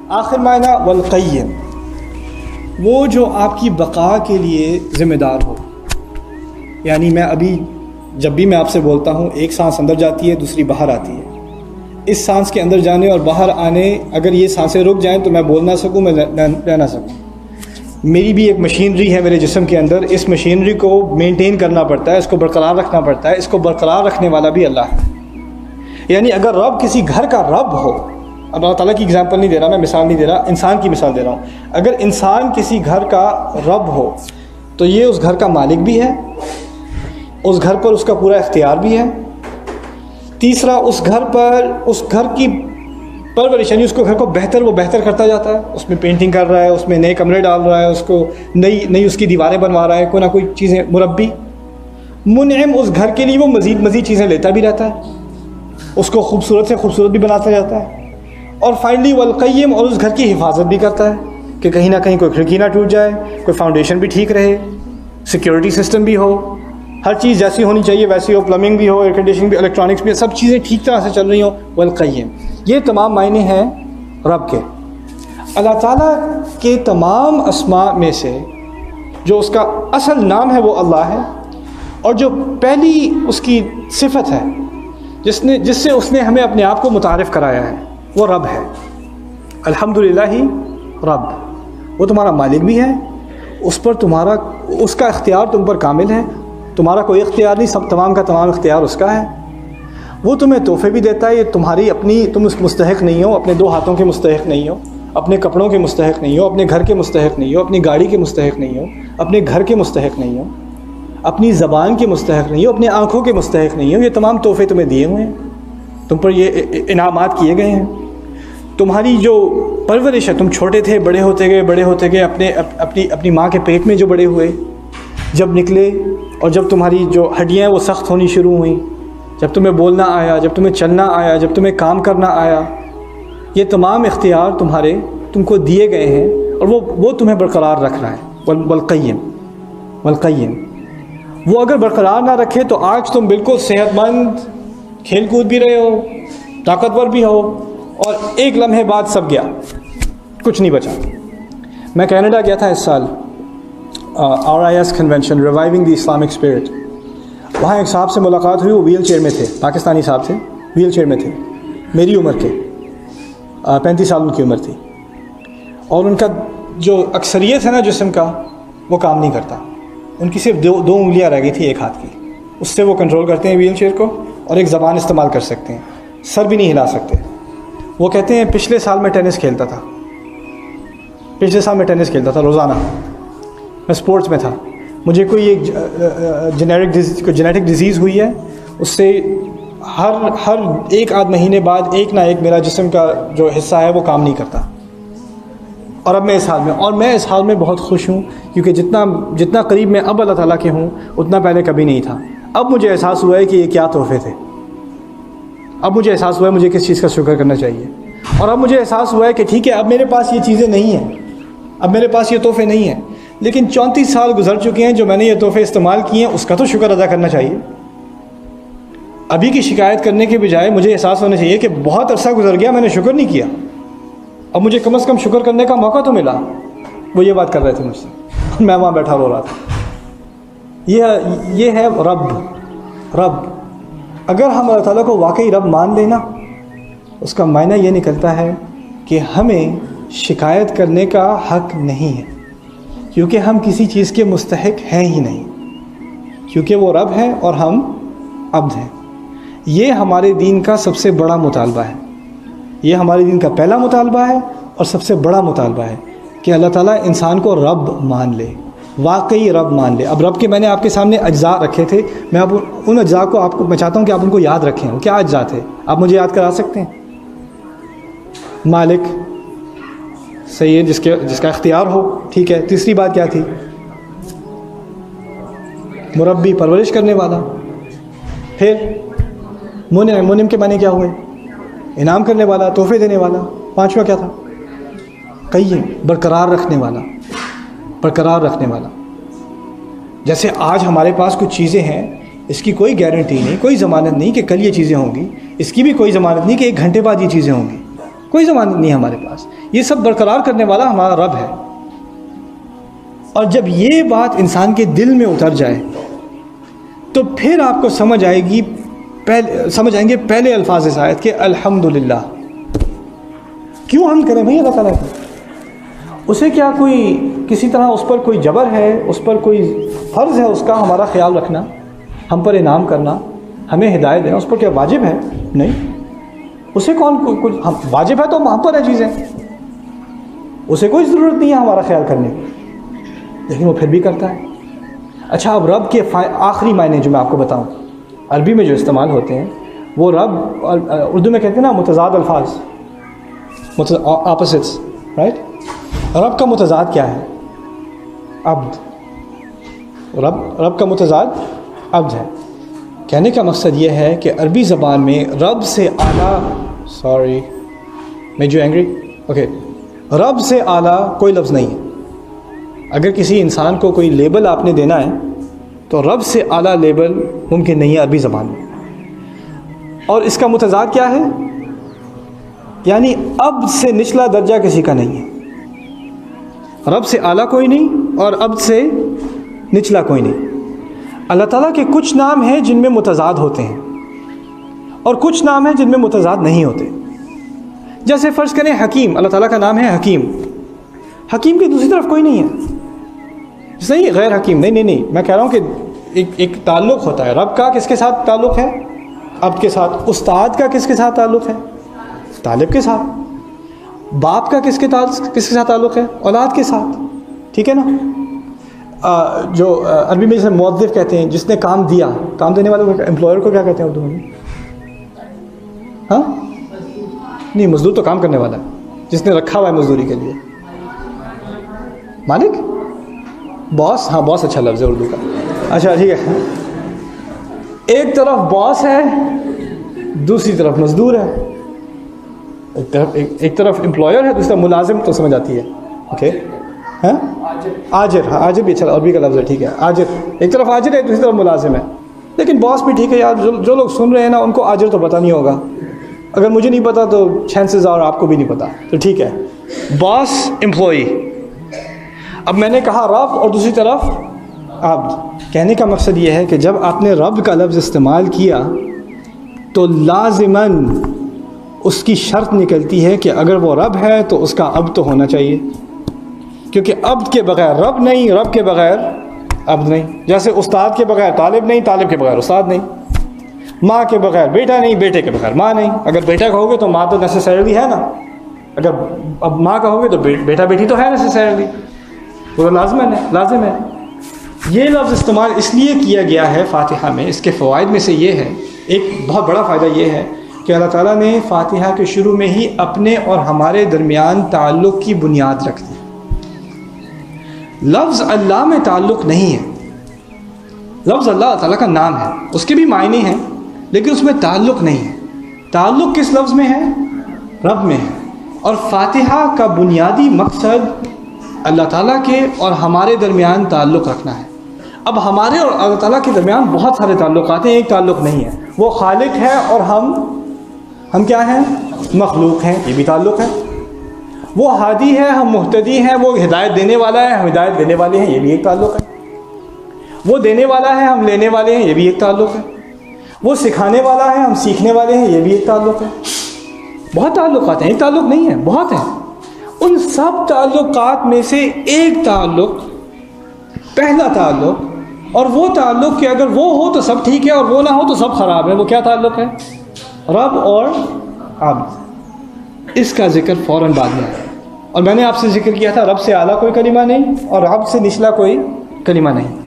آخر معنی والقیم، وہ جو آپ کی بقا کے لیے ذمہ دار ہو. یعنی میں ابھی جب بھی میں آپ سے بولتا ہوں، ایک سانس اندر جاتی ہے، دوسری باہر آتی ہے. اس سانس کے اندر جانے اور باہر آنے اگر یہ سانسیں رک جائیں تو میں بول نہ سکوں، میں رہ نہ سکوں. میری بھی ایک مشینری ہے میرے جسم کے اندر، اس مشینری کو مینٹین کرنا پڑتا ہے، اس کو برقرار رکھنا پڑتا ہے. اس کو برقرار رکھنے والا بھی اللہ ہے. یعنی اگر رب کسی گھر کا رب ہو، اب اللہ تعالیٰ کی اگزامپل نہیں دے رہا، میں مثال نہیں دے رہا، انسان کی مثال دے رہا ہوں. اگر انسان کسی گھر کا رب ہو تو یہ اس گھر کا مالک بھی ہے، اس گھر پر اس کا پورا اختیار بھی ہے. تیسرا، اس گھر کی پرورش، یعنی اس کو گھر کو وہ بہتر کرتا جاتا ہے. اس میں پینٹنگ کر رہا ہے، اس میں نئے کمرے ڈال رہا ہے، اس کو نئی اس کی دیواریں بنوا رہا ہے، کوئی نہ کوئی چیزیں. مربی منعم، اس گھر کے لیے وہ مزید چیزیں لیتا بھی رہتا ہے، اس کو خوبصورت سے خوبصورت بھی بناتا جاتا ہے. اور فائنلی والقیم، اور اس گھر کی حفاظت بھی کرتا ہے کہ کہیں نہ کہیں کوئی کھڑکی نہ ٹوٹ جائے، کوئی فاؤنڈیشن بھی ٹھیک رہے، سیکیورٹی سسٹم بھی ہو، ہر چیز جیسی ہونی چاہیے ویسی ہو، پلمبنگ بھی ہو، ایئر کنڈیشننگ بھی، الیکٹرانکس بھی، سب چیزیں ٹھیک طرح سے چل رہی ہوں. والقیم، یہ تمام معنی ہیں رب کے. اللہ تعالیٰ کے تمام اسماء میں سے جو اس کا اصل نام ہے وہ اللہ ہے، اور جو پہلی اس کی صفت ہے جس سے اس نے ہمیں اپنے آپ کو متعارف کرایا ہے، وہ رب ہے. الحمدللہ رب، وہ تمہارا مالک بھی ہے، اس کا اختیار تم پر کامل ہے، تمہارا کوئی اختیار نہیں، سب تمام کا تمام اختیار اس کا ہے. وہ تمہیں تحفے بھی دیتا ہے، یہ تمہاری اپنی، تم اس مستحق نہیں ہو، اپنے 2 ہاتھوں کے مستحق نہیں ہو، اپنے کپڑوں کے مستحق نہیں ہو، اپنے گھر کے مستحق نہیں ہو، اپنی گاڑی کے مستحق نہیں ہو، اپنے گھر کے مستحق نہیں ہو، اپنی زبان کے مستحق نہیں ہو، اپنی آنکھوں کے مستحق نہیں ہو. یہ تمام تحفے تمہیں دیے ہوئے ہیں، تم پر یہ انعامات کیے گئے ہیں. تمہاری جو پرورش ہے، تم چھوٹے تھے، بڑے ہوتے گئے اپنی ماں کے پیٹ میں جو بڑے ہوئے، جب نکلے، اور جب تمہاری جو ہڈیاں وہ سخت ہونی شروع ہوئیں، جب تمہیں بولنا آیا، جب تمہیں چلنا آیا، جب تمہیں کام کرنا آیا، یہ تمام اختیار تم کو دیے گئے ہیں، اور وہ تمہیں برقرار رکھ رہا ہے. والقیم، وہ اگر برقرار نہ رکھے تو آج تم بالکل صحت مند، کھیل کود بھی رہے ہو، طاقتور بھی ہو، اور ایک لمحے بعد سب گیا، کچھ نہیں بچا. میں کینیڈا گیا تھا اس سال، RIS convention, reviving the Islamic spirit. وہاں ایک صاحب سے ملاقات ہوئی، وہ ویل چیئر میں تھے، پاکستانی صاحب تھے، ویل چیئر میں تھے، میری عمر کے، 35 سال ان کی عمر تھی. اور ان کا جو اکثریت ہے نا جسم کا، وہ کام نہیں کرتا. ان کی صرف 2 انگلیاں رہ گئی تھی ایک ہاتھ کی، اس سے وہ کنٹرول کرتے ہیں ویل چیئر کو، اور ایک زبان استعمال کر سکتے ہیں، سر بھی نہیں ہلا سکتے. وہ کہتے ہیں پچھلے سال میں ٹینس کھیلتا تھا روزانہ. میں سپورٹس میں تھا، مجھے کوئی ایک جینیٹک ڈیزیز ہوئی ہے، اس سے ہر ایک آدھ مہینے بعد ایک نہ ایک میرا جسم کا جو حصہ ہے وہ کام نہیں کرتا. اور اب میں اس حال میں بہت خوش ہوں، کیونکہ جتنا قریب میں اب اللہ تعالیٰ کے ہوں اتنا پہلے کبھی نہیں تھا. اب مجھے احساس ہوا ہے کہ یہ کیا تحفے تھے. اب مجھے احساس ہوا ہے مجھے کس چیز کا شکر کرنا چاہیے. اور اب مجھے احساس ہوا ہے کہ ٹھیک ہے، اب میرے پاس یہ چیزیں نہیں ہیں، اب میرے پاس یہ تحفے نہیں ہیں، لیکن 34 سال گزر چکے ہیں جو میں نے یہ تحفے استعمال کیے ہیں، اس کا تو شکر ادا کرنا چاہیے. ابھی کی شکایت کرنے کے بجائے مجھے احساس ہونا چاہیے کہ بہت عرصہ گزر گیا، میں نے شکر نہیں کیا، اب مجھے کم از کم شکر کرنے کا موقع تو ملا. وہ یہ بات کر رہے تھے مجھ سے، میں وہاں بیٹھا رو رہا تھا. یہ ہے رب. اگر ہم اللہ تعالیٰ کو واقعی رب مان لینا، اس کا معنی یہ نکلتا ہے کہ ہمیں شکایت کرنے کا حق نہیں ہے، کیونکہ ہم کسی چیز کے مستحق ہیں ہی نہیں، کیونکہ وہ رب ہے اور ہم عبد ہیں. یہ ہمارے دین کا سب سے بڑا مطالبہ ہے، یہ ہمارے دین کا پہلا مطالبہ ہے اور سب سے بڑا مطالبہ ہے کہ اللہ تعالیٰ انسان کو رب مان لے، واقعی رب مان لے. اب رب کے میں نے آپ کے سامنے اجزاء رکھے تھے، میں اب ان اجزاء کو میں چاہتا ہوں کہ آپ ان کو یاد رکھیں. کیا اجزاء تھے؟ آپ مجھے یاد کرا سکتے ہیں؟ مالک، صحیح ہے، جس کا اختیار ہو، ٹھیک ہے. تیسری بات کیا تھی؟ مربی، پرورش کرنے والا. پھر منعم کے معنی کیا ہوئے؟ انعام کرنے والا، تحفے دینے والا. 5واں کیا تھا؟ قیم، برقرار رکھنے والا. جیسے آج ہمارے پاس کچھ چیزیں ہیں، اس کی کوئی گارنٹی نہیں، کوئی ضمانت نہیں کہ کل یہ چیزیں ہوں گی، اس کی بھی کوئی ضمانت نہیں کہ 1 گھنٹے بعد یہ چیزیں ہوں گی. کوئی ضمانت نہیں ہے ہمارے پاس. یہ سب برقرار کرنے والا ہمارا رب ہے. اور جب یہ بات انسان کے دل میں اتر جائے تو پھر آپ کو سمجھ آئیں گے پہلے الفاظ اس آیت کہ الحمدللہ. کیوں حمد کریں بھائی اللہ تعالیٰ کی؟ اسے کیا کوئی کسی طرح اس پر کوئی جبر ہے، اس پر کوئی فرض ہے اس کا ہمارا خیال رکھنا، ہم پر انعام کرنا، ہمیں ہدایت دینا؟ اس پر کیا واجب ہے؟ نہیں. اسے کچھ واجب ہے تو ہم پر ہے چیزیں، اسے کوئی ضرورت نہیں ہے ہمارا خیال کرنے کی، لیکن وہ پھر بھی کرتا ہے. اچھا، اب رب کے آخری معنی جو میں آپ کو بتاؤں عربی میں جو استعمال ہوتے ہیں، وہ رب اردو میں کہتے ہیں نا متضاد الفاظ، آپوزٹس، رائٹ؟ رب کا متضاد کیا ہے؟ عبد. رب کا متضاد عبد ہے. کہنے کا مقصد یہ ہے کہ عربی زبان میں رب سے اعلیٰ رب سے اعلیٰ کوئی لفظ نہیں ہے. اگر کسی انسان کو کوئی لیبل آپ نے دینا ہے تو رب سے اعلیٰ لیبل ممکن نہیں ہے عربی زبان میں. اور اس کا متضاد کیا ہے؟ یعنی عبد سے نچلا درجہ کسی کا نہیں ہے. رب سے اعلیٰ کوئی نہیں اور عبد سے نچلا کوئی نہیں. اللہ تعالیٰ کے کچھ نام ہیں جن میں متضاد ہوتے ہیں اور کچھ نام ہیں جن میں متضاد نہیں ہوتے. جیسے فرض کریں حکیم، اللہ تعالیٰ کا نام ہے حکیم. حکیم کی دوسری طرف کوئی نہیں ہے. نہیں غیر حکیم، نہیں، میں کہہ رہا ہوں کہ ایک تعلق ہوتا ہے. رب کا کس کے ساتھ تعلق ہے؟ عبد کے ساتھ. استاد کا کس کے ساتھ تعلق ہے؟ طالب کے ساتھ. باپ کا کس کے ساتھ تعلق ہے؟ اولاد کے ساتھ. ٹھیک ہے نا؟ جو عربی میں جسے موظف کہتے ہیں، جس نے کام دیا، کام دینے والے کو امپلائر کو کیا کہتے ہیں اردو میں؟ ہاں نہیں، مزدور تو کام کرنے والا ہے، جس نے رکھا ہوا ہے مزدوری کے لیے. مالک، باس. ہاں باس اچھا لفظ ہے اردو کا. اچھا ٹھیک ہے. ایک طرف باس ہے، دوسری طرف مزدور ہے. ایک طرف امپلائر ہے، دوسری طرف ملازم. تو سمجھ آتی ہے؟ اوکے. ہاں آجر. ہاں آجر بھی اچھا عربی کا لفظ ہے. ٹھیک ہے، آجر. ایک طرف آجر ہے، دوسری طرف ملازم ہے. لیکن باس بھی ٹھیک ہے یار. جو لوگ سن رہے ہیں نا ان کو آجر تو پتہ نہیں ہوگا. اگر مجھے نہیں پتا تو چانسز اور آپ کو بھی نہیں پتا. تو ٹھیک ہے، باس، امپلائی. اب میں نے کہا رب اور دوسری طرف عبد. کہنے کا مقصد یہ ہے کہ جب آپ نے رب کا لفظ استعمال کیا تو لازماً اس کی شرط نکلتی ہے کہ اگر وہ رب ہے تو اس کا عبد تو ہونا چاہیے، کیونکہ عبد کے بغیر رب نہیں، رب کے بغیر عبد نہیں. جیسے استاد کے بغیر طالب نہیں، طالب کے بغیر استاد نہیں. ماں کے بغیر بیٹا نہیں، بیٹے کے بغیر ماں نہیں. اگر بیٹا کہو گے تو ماں تو نیسیسریلی ہے نا. اگر اب ماں کہو گے تو بیٹا بیٹی تو ہے نیسیسریلی، وہ لازم ہے. یہ لفظ استعمال اس لیے کیا گیا ہے فاتحہ میں. اس کے فوائد میں سے یہ ہے، ایک بہت بڑا فائدہ یہ ہے کہ اللہ تعالیٰ نے فاتحہ کے شروع میں ہی اپنے اور ہمارے درمیان تعلق کی بنیاد رکھ دی. لفظ اللہ میں تعلق نہیں ہے. لفظ اللہ تعالیٰ کا نام ہے، اس کے بھی معنی ہیں، لیکن اس میں تعلق نہیں ہے. تعلق کس لفظ میں ہے؟ رب میں ہے. اور فاتحہ کا بنیادی مقصد اللہ تعالیٰ کے اور ہمارے درمیان تعلق رکھنا ہے. اب ہمارے اور اللہ تعالیٰ کے درمیان بہت سارے تعلقات ہیں، ایک تعلق نہیں ہے. وہ خالق ہے اور ہم کیا ہیں؟ مخلوق ہیں. یہ بھی تعلق ہے. وہ ہادی ہے، ہم مہتدی ہیں. وہ ہدایت دینے والا ہے، ہم ہدایت دینے والے ہیں. یہ بھی ایک تعلق ہے. وہ دینے والا ہے، ہم لینے والے ہیں. یہ بھی ایک تعلق ہے. وہ سکھانے والا ہے، ہم سیکھنے والے ہیں. یہ بھی ایک تعلق ہے. بہت تعلقات ہیں، ایک تعلق نہیں ہے، بہت ہیں. ان سب تعلقات میں سے ایک تعلق، پہلا تعلق، اور وہ تعلق کہ اگر وہ ہو تو سب ٹھیک ہے اور وہ نہ ہو تو سب خراب ہے. وہ کیا تعلق ہے؟ رب اور عبد. اس کا ذکر فوراً بعد میں آیا. اور میں نے آپ سے ذکر کیا تھا رب سے اعلیٰ کوئی کلمہ نہیں اور رب سے نچلا کوئی کلمہ نہیں.